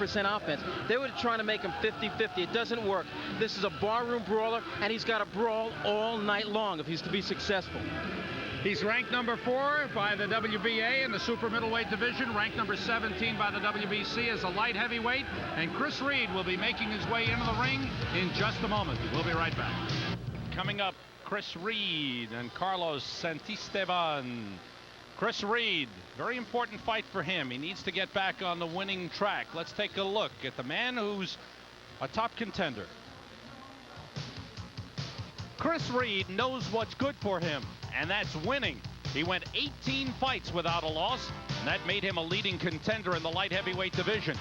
offense. They were trying to make him 50-50. It doesn't work. This is a barroom brawler, and he's got to brawl all night long if he's to be successful. He's ranked number 4 by the WBA in the super middleweight division, ranked number 17 by the WBC as a light heavyweight, and Chris Reid will be making his way into the ring in just a moment. We'll be right back. Coming up, Chris Reid and Carlos Santistevan. Chris Reid, very important fight for him. He needs to get back on the winning track. Let's take a look at the man who's a top contender. Chris Reid knows what's good for him, and that's winning. He went 18 fights without a loss, and that made him a leading contender in the light heavyweight division.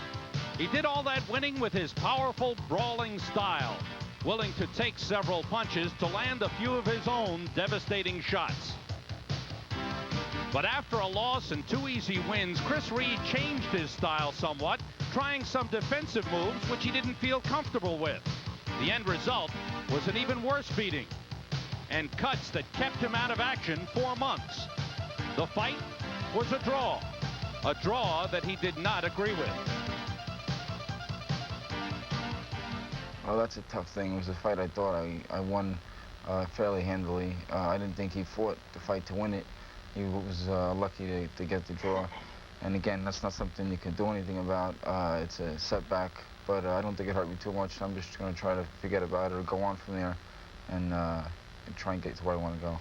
He did all that winning with his powerful brawling style, willing to take several punches to land a few of his own devastating shots. But after a loss and 2 easy wins, Chris Reid changed his style somewhat, trying some defensive moves which he didn't feel comfortable with. The end result was an even worse beating and cuts that kept him out of action for months. The fight was a draw that he did not agree with. Well, that's a tough thing. It was a fight I thought I won fairly handily. I didn't think he fought the fight to win it. He was lucky to get the draw. And again, that's not something you can do anything about. It's a setback, but I don't think it hurt me too much. I'm just going to try to forget about it or go on from there and try and get to where I want to go.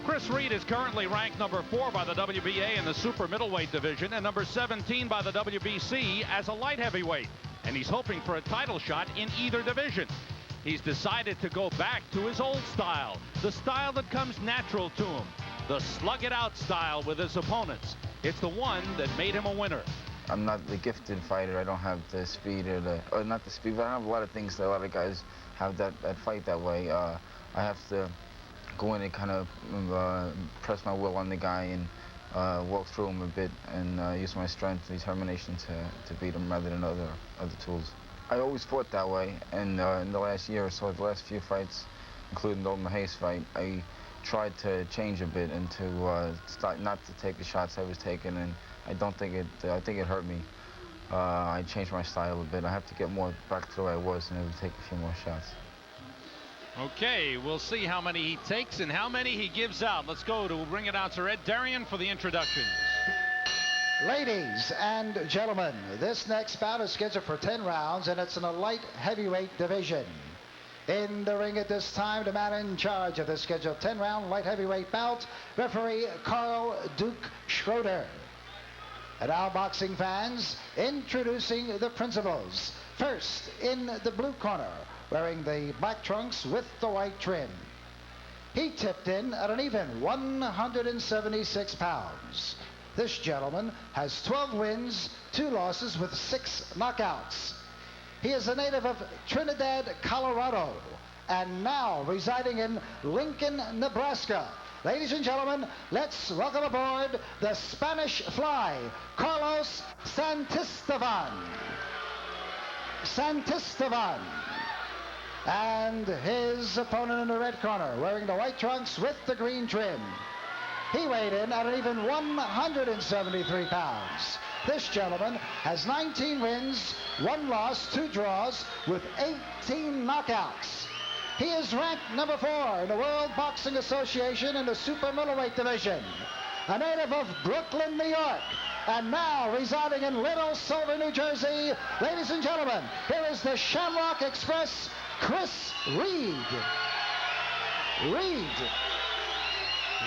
Chris Reid is currently ranked number 4 by the WBA in the super middleweight division and number 17 by the WBC as a light heavyweight. And he's hoping for a title shot in either division. He's decided to go back to his old style, the style that comes natural to him, the slug-it-out style with his opponents. It's the one that made him a winner. I'm not the gifted fighter. I don't have the speed or not the speed, but I have a lot of things that a lot of guys have that fight that way. I have to go in and kind of press my will on the guy and walk through him a bit and use my strength and determination to beat him rather than other tools. I always fought that way, and in the last year or so, the last few fights, including the old Mahace fight, I tried to change a bit and to start not to take the shots I was taking, and I think it hurt me. I changed my style a bit. I have to get more back to the way I was and able to take a few more shots. Okay, we'll see how many he takes and how many he gives out. Let's go to ring announcer Ed Darian for the introductions. Ladies and gentlemen, this next bout is scheduled for 10 rounds, and it's in a light heavyweight division. In the ring at this time, the man in charge of the scheduled 10-round light heavyweight bout, referee Carl Duke Schroeder. And now, boxing fans, introducing the principals. First, in the blue corner, wearing the black trunks with the white trim. He tipped in at an even 176 pounds. This gentleman has 12 wins, 2 losses with 6 knockouts. He is a native of Trinidad, Colorado, and now residing in Lincoln, Nebraska. Ladies and gentlemen, let's welcome aboard the Spanish Fly, Carlos Santistevan. And his opponent in the red corner, wearing the white trunks with the green trim. He weighed in at an even 173 pounds. This gentleman has 19 wins, 1 loss, 2 draws, with 18 knockouts. He is ranked number 4 in the World Boxing Association in the super middleweight division. A native of Brooklyn, New York, and now residing in Little Silver, New Jersey. Ladies and gentlemen, here is the Shamrock Express, Chris Reid.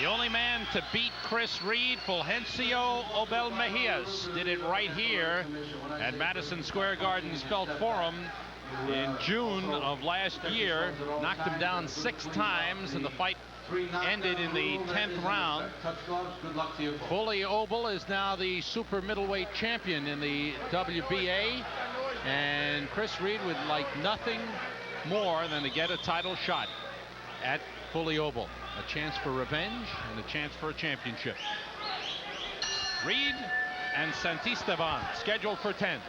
The only man to beat Chris Reid, Fulgencio Obel Mejias, did it right here at Madison Square Garden's Felt Forum in June of last year. Knocked him down 6 times, and the fight ended in the 10th round. Fully Obel is now the super middleweight champion in the WBA, and Chris Reid would like nothing more than to get a title shot at Fully Obel. A chance for revenge and a chance for a championship. Reid and Santistevan scheduled for 10.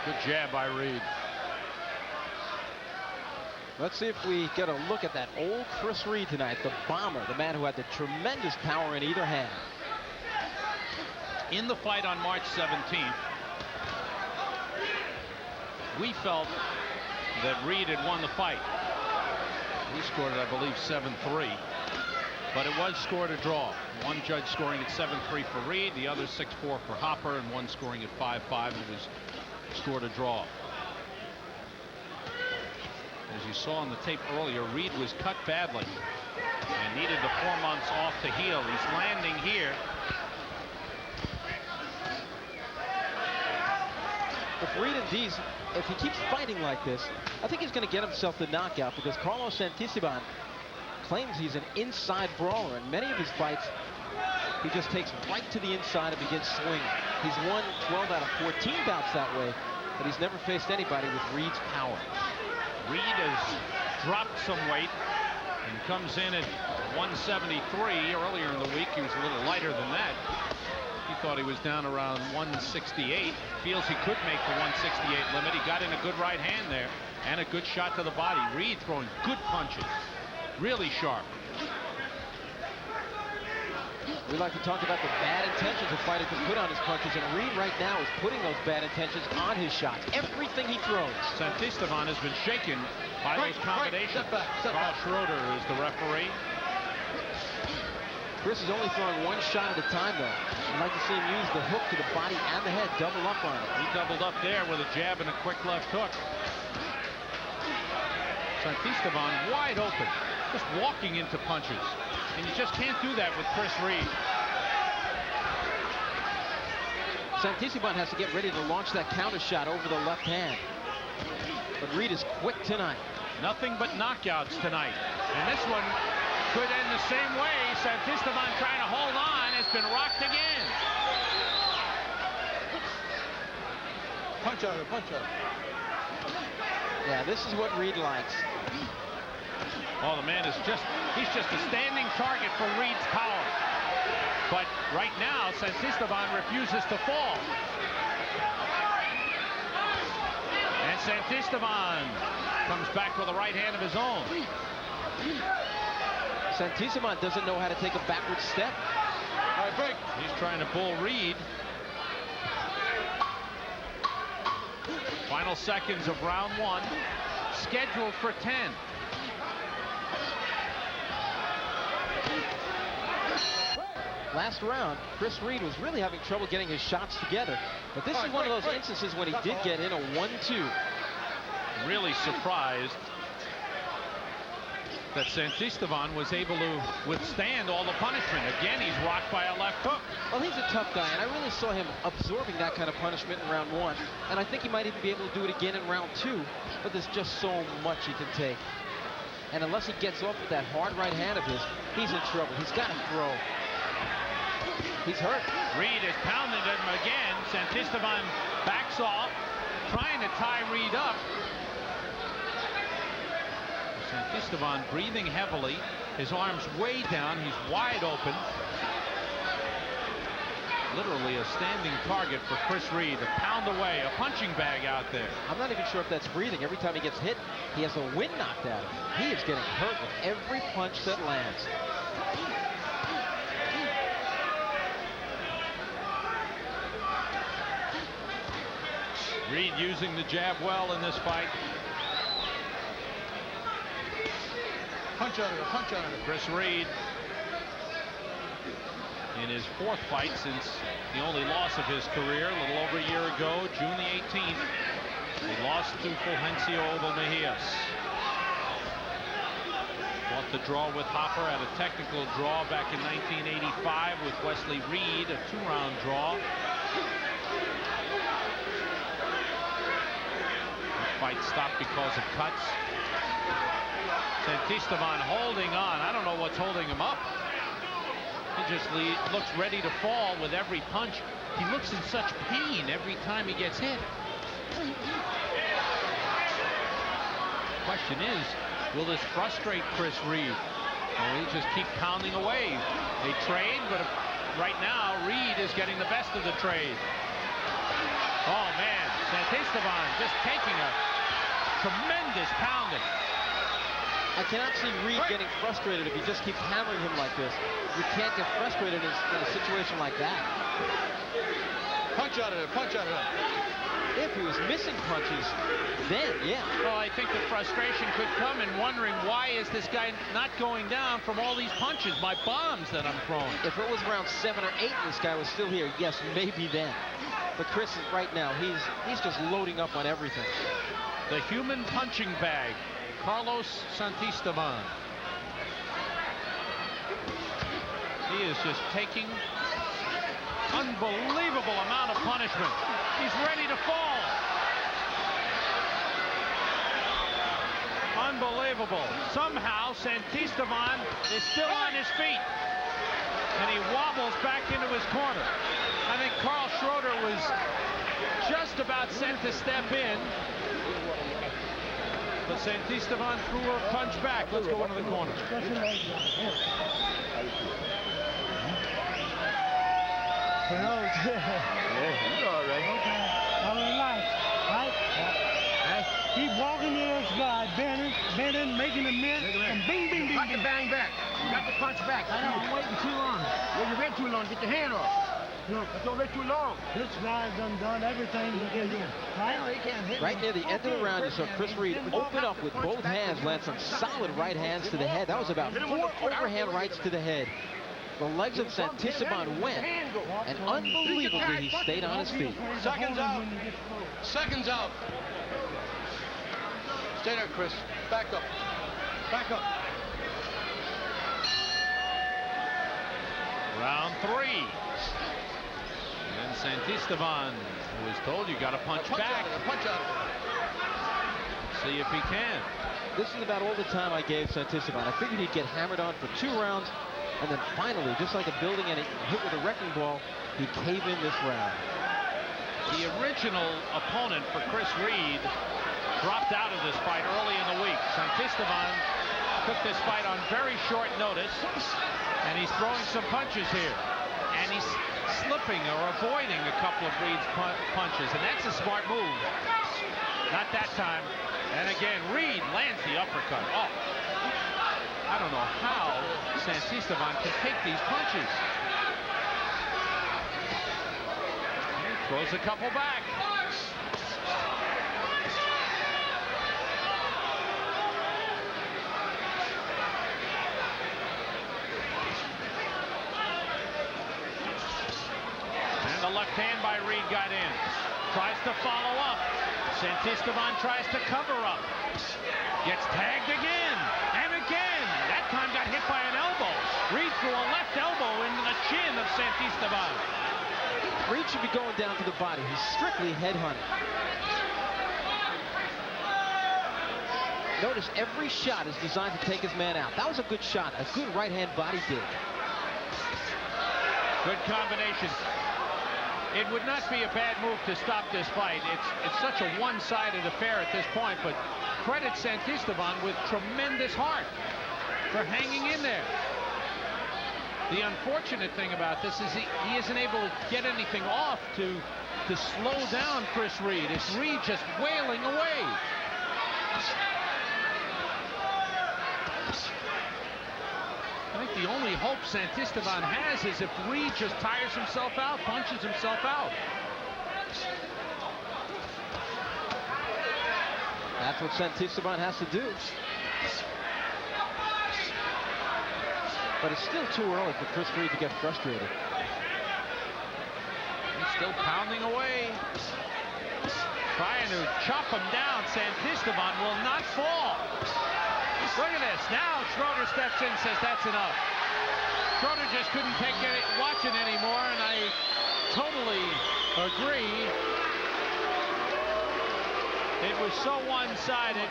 Good jab by Reid. Let's see if we get a look at that old Chris Reid tonight, the bomber, the man who had the tremendous power in either hand. In the fight on March 17th, we felt that Reid had won the fight. He scored it, I believe, 7-3. But it was scored a draw. One judge scoring at 7-3 for Reid, the other 6-4 for Hopper, and one scoring at 5-5. It was scored a draw. As you saw on the tape earlier, Reid was cut badly and needed the 4 months off to heal. He's landing here. If Reid indeed, if he keeps fighting like this, I think he's going to get himself the knockout, because Carlos Santistevan claims he's an inside brawler. In many of his fights, he just takes right to the inside and begins swinging. He's won 12 out of 14 bouts that way, but he's never faced anybody with Reid's power. Reid has dropped some weight and comes in at 173. Earlier in the week, he was a little lighter than that. He thought he was down around 168. Feels he could make the 168 limit. He got in a good right hand there and a good shot to the body. Reid throwing good punches. Really sharp. We like to talk about the bad intentions a fighter can put on his punches, and Reid right now is putting those bad intentions on his shots. Everything he throws. Santistevan has been shaken by those combinations. Carl Schroeder is the referee. Chris is only throwing one shot at a time, though. I'd like to see him use the hook to the body and the head, double up on it. He doubled up there with a jab and a quick left hook. Santistevan wide open, just walking into punches. And you just can't do that with Chris Reid. Santistevan has to get ready to launch that counter shot over the left hand. But Reid is quick tonight. Nothing but knockouts tonight. And this one could end the same way. Santistevan trying to hold on, has been rocked again. Punch out, punch out. Yeah, this is what Reid likes. Oh, the man is he's just a standing target for Reid's power. But right now, Santistevan refuses to fall. And Santistevan comes back with a right hand of his own. Santistevan doesn't know how to take a backward step. All right, break. He's trying to bull Reid. Final seconds of round 1, scheduled for 10. Last round, Chris Reid was really having trouble getting his shots together. But this is one of those instances when he did get in a 1-2. Really surprised that Santistevan was able to withstand all the punishment. Again, he's rocked by a left hook. Well, he's a tough guy, and I really saw him absorbing that kind of punishment in round 1. And I think he might even be able to do it again in round 2. But there's just so much he can take. And unless he gets off with that hard right hand of his, he's in trouble. He's got to throw. He's hurt. Reid is pounding him again. Santistevan backs off, trying to tie Reid up. Santistevan breathing heavily, his arms way down, he's wide open. Literally a standing target for Chris Reid. A pound away, a punching bag out there. I'm not even sure if that's breathing. Every time he gets hit, he has the wind knocked out of him. He is getting hurt with every punch that lands. Reid using the jab well in this fight. Punch out of it, punch out of it. Chris Reid, in his 4th fight since the only loss of his career, a little over a year ago, June the 18th, he lost to Fulgencio Mejias. Fought the draw with Hopper at a technical draw back in 1985 with Wesley Reid, a 2-round draw. The fight stopped because of cuts. Santistevan holding on. I don't know what's holding him up. He just looks ready to fall with every punch. He looks in such pain every time he gets hit. Question is, will this frustrate Chris Reid? Will he just keep pounding away? They trade, but right now Reid is getting the best of the trade. Oh man, Santistevan just taking a tremendous pounding. I cannot see Reid getting frustrated if he just keeps hammering him like this. You can't get frustrated in a situation like that. Punch out of there. Punch out of there. If he was missing punches, then yeah. Well, I think the frustration could come in wondering why is this guy not going down from all these punches, my bombs that I'm throwing. If it was round 7 or 8 and this guy was still here, yes, maybe then. But Chris, right now, he's just loading up on everything. The human punching bag, Carlos Santistevan. He is just taking unbelievable amount of punishment. He's ready to fall. Unbelievable. Somehow Santistevan is still on his feet. And he wobbles back into his corner. I think Carl Schroeder was just about sent to step in. But Santistevan threw a punch back. Let's go into the corner. Yeah, you all right. Okay. Now relax, right? Keep walking to this guy, bending, making a miss, and bing, bing, bing, bing. Bang back. You got to punch back. I know, I'm waiting too long. Well, you wait too long. Get your hand off. Look, don't wait too long. This guy's done everything he can do. Right? No, he can't hit Right me. near the end of the round, you saw Chris Reid open up with both hands, land some solid right hands to the head. That was about 4 overhand rights to the head. The legs of Santistevan went, and unbelievably, he stayed on his feet. Seconds out. Seconds out. Stay there, Chris. Back up. Back up. Round 3. And Santistevan, who was told you got to punch back. Punch out of there. See if he can. This is about all the time I gave Santistevan. I figured he'd get hammered on for 2 rounds, and then finally, just like a building and hit with a wrecking ball, he caved in this round. The original opponent for Chris Reid dropped out of this fight early in the week. Santistevan took this fight on very short notice, and he's throwing some punches here. And he's slipping or avoiding a couple of Reid's punches, and that's a smart move. Not that time. And again, Reid lands the uppercut. Oh, I don't know how Santistevan can take these punches. He throws a couple back. And the left hand by Reid got in. Tries to follow up. Santistevan tries to cover up. Gets tagged again and again. That time got hit by an elbow. Reid threw a left elbow into the chin of Santistevan. Reid should be going down to the body. He's strictly headhunting. Notice every shot is designed to take his man out. That was a good shot, a good right-hand body dig. Good combination. It would not be a bad move to stop this fight. It's such a one-sided affair at this point, but credit Santistevan with tremendous heart for hanging in there. The unfortunate thing about this is he isn't able to get anything off to slow down Chris Reid. It's Reid just wailing away. I think the only hope Santistevan has is if Reid just tires himself out, punches himself out. That's what Santistevan has to do. But it's still too early for Chris Reid to get frustrated. He's still pounding away. Trying to chop him down. Santistevan will not fall. Look at this. Now Schroeder steps in and says that's enough. Schroeder just couldn't watch it anymore, and I totally agree. It was so one-sided.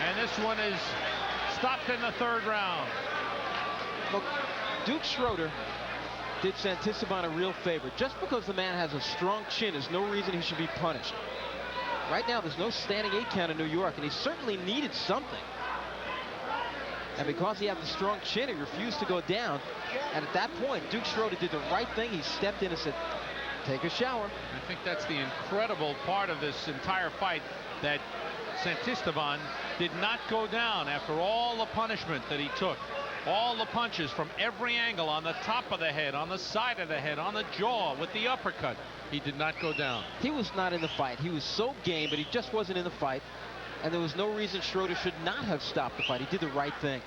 And this one is stopped in the 3rd round. Look, Duke Schroeder did Santistevan a real favor. Just because the man has a strong chin is no reason he should be punished. Right now, there's no standing 8 count in New York, and he certainly needed something. And because he had the strong chin, he refused to go down. And at that point, Duke Schroeder did the right thing. He stepped in and said, take a shower. I think that's the incredible part of this entire fight, that Santistevan did not go down after all the punishment that he took. All the punches from every angle, on the top of the head, on the side of the head, on the jaw, with the uppercut. He did not go down. He was not in the fight. He was so game, but he just wasn't in the fight. And there was no reason Schroeder should not have stopped the fight. He did the right thing.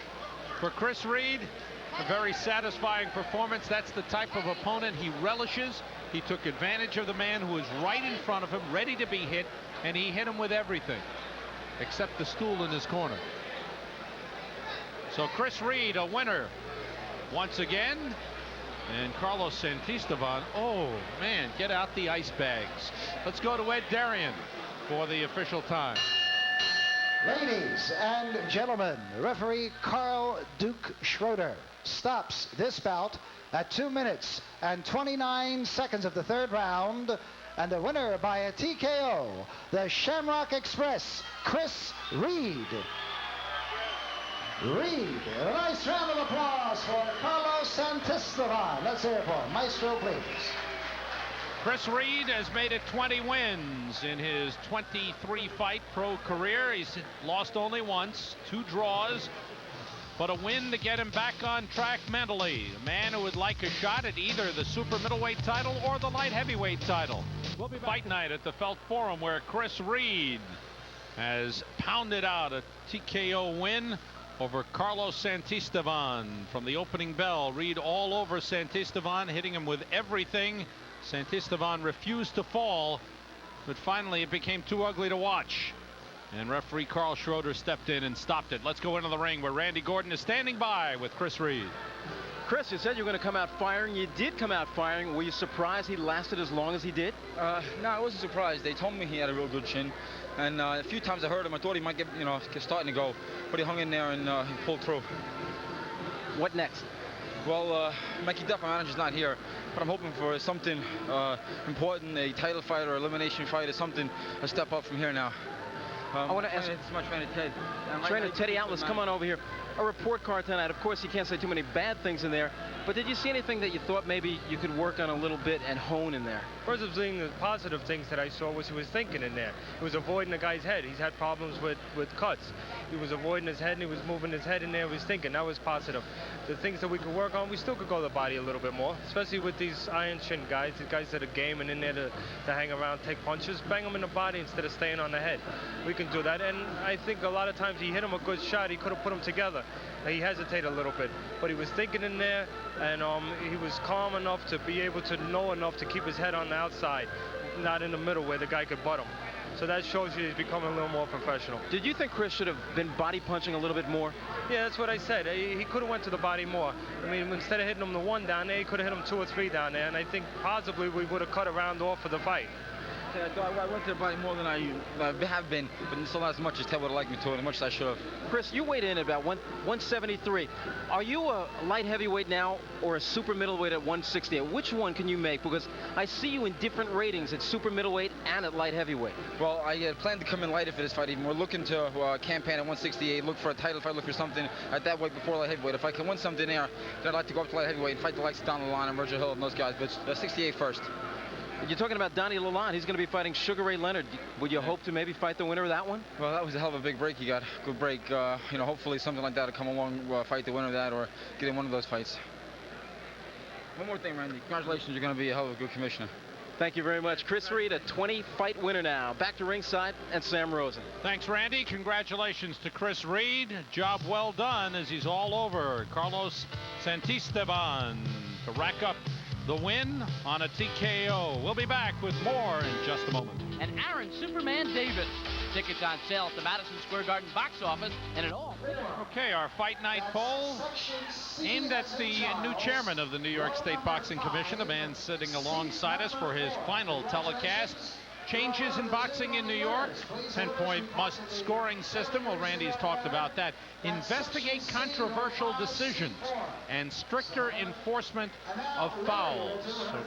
For Chris Reid, a very satisfying performance. That's the type of opponent he relishes. He took advantage of the man who was right in front of him, ready to be hit, and he hit him with everything, except the stool in his corner. So Chris Reid, a winner once again. And Carlos Santistevan, oh man, get out the ice bags. Let's go to Ed Darian for the official time. Ladies and gentlemen, referee Carl Duke Schroeder stops this bout at 2 minutes and 29 seconds of the third round. And the winner by a TKO, the Shamrock Express, Chris Reid. Reid, a nice round of applause for Carlos Santistevan. Let's hear it for him. Maestro, please. Chris Reid has made it 20 wins in his 23-fight pro career. He's lost only once, 2 draws, but a win to get him back on track mentally. A man who would like a shot at either the super middleweight title or the light heavyweight title. We'll be fight night at the Felt Forum, where Chris Reid has pounded out a TKO win over Carlos Santistevan. From the opening bell, Reid all over Santistevan, hitting him with everything. Santistevan refused to fall, but finally it became too ugly to watch. And referee Carl Schroeder stepped in and stopped it. Let's go into the ring where Randy Gordon is standing by with Chris Reid. Chris, you said you were going to come out firing. You did come out firing. Were you surprised he lasted as long as he did? No, I wasn't surprised. They told me he had a real good chin. And a few times I heard him, I thought he might get starting to go. But he hung in there and he pulled through. What next? Well, Mikey Duff, my manager's not here. But I'm hoping for something important, a title fight or elimination fight or something, a step up from here now. I want to ask Trainer Teddy Atlas, come on over here. A report card tonight. Of course, you can't say too many bad things in there, but did you see anything that you thought maybe you could work on a little bit and hone in there? First of all, the positive things that I saw was he was thinking in there. He was avoiding the guy's head. He's had problems with cuts. He was avoiding his head and he was moving his head in there. He was thinking. That was positive. The things that we could work on, we still could go the body a little bit more, especially with these iron chin guys, these guys that are game and in there to hang around, take punches, bang them in the body instead of staying on the head. We can do that, and I think a lot of times he hit him a good shot. He could have put him together. He hesitated a little bit, but he was thinking in there, and he was calm enough to be able to know enough to keep his head on the outside, not in the middle where the guy could butt him. So that shows you he's becoming a little more professional. Did you think Chris should have been body punching a little bit more? Yeah, that's what I said. He could have went to the body more. I mean, instead of hitting him the 1 down there, he could have hit him 2 or 3 down there, and I think possibly we would have cut a round off for the fight. I went to the body more than I have been, but still not as much as Ted would have liked me to, and as much as I should have. Chris, you weighed in at about 173. Are you a light heavyweight now or a super middleweight at 160? Which one can you make? Because I see you in different ratings at super middleweight and at light heavyweight. Well, I had planned to come in lighter for this fight. Even we're looking to campaign at 168, look for a title fight, look for something at that weight before light heavyweight. If I can win something there, then I'd like to go up to light heavyweight and fight the likes of down the line and Roger Hill and those guys, but 68 first. You're talking about Donnie Lalonde. He's going to be fighting Sugar Ray Leonard. Would you hope to maybe fight the winner of that one? Well, that was a hell of a big break he got. Good break. Hopefully something like that will come along, fight the winner of that, or get in one of those fights. One more thing, Randy. Congratulations. You're going to be a hell of a good commissioner. Thank you very much. Chris Reid, a 20-fight winner now. Back to ringside and Sam Rosen. Thanks, Randy. Congratulations to Chris Reid. Job well done as he's all over Carlos Santistevan to rack up the win on a TKO. We'll be back with more in just a moment. And Aaron Superman Davis. Tickets on sale at the Madison Square Garden box office and at all. Okay, our fight night poll aimed at the new chairman of the New York State Boxing Commission, the man sitting alongside us for his final telecast. Changes in boxing in New York, 10-point must scoring system. Well, Randy has talked about that. Investigate controversial decisions and stricter enforcement of fouls. So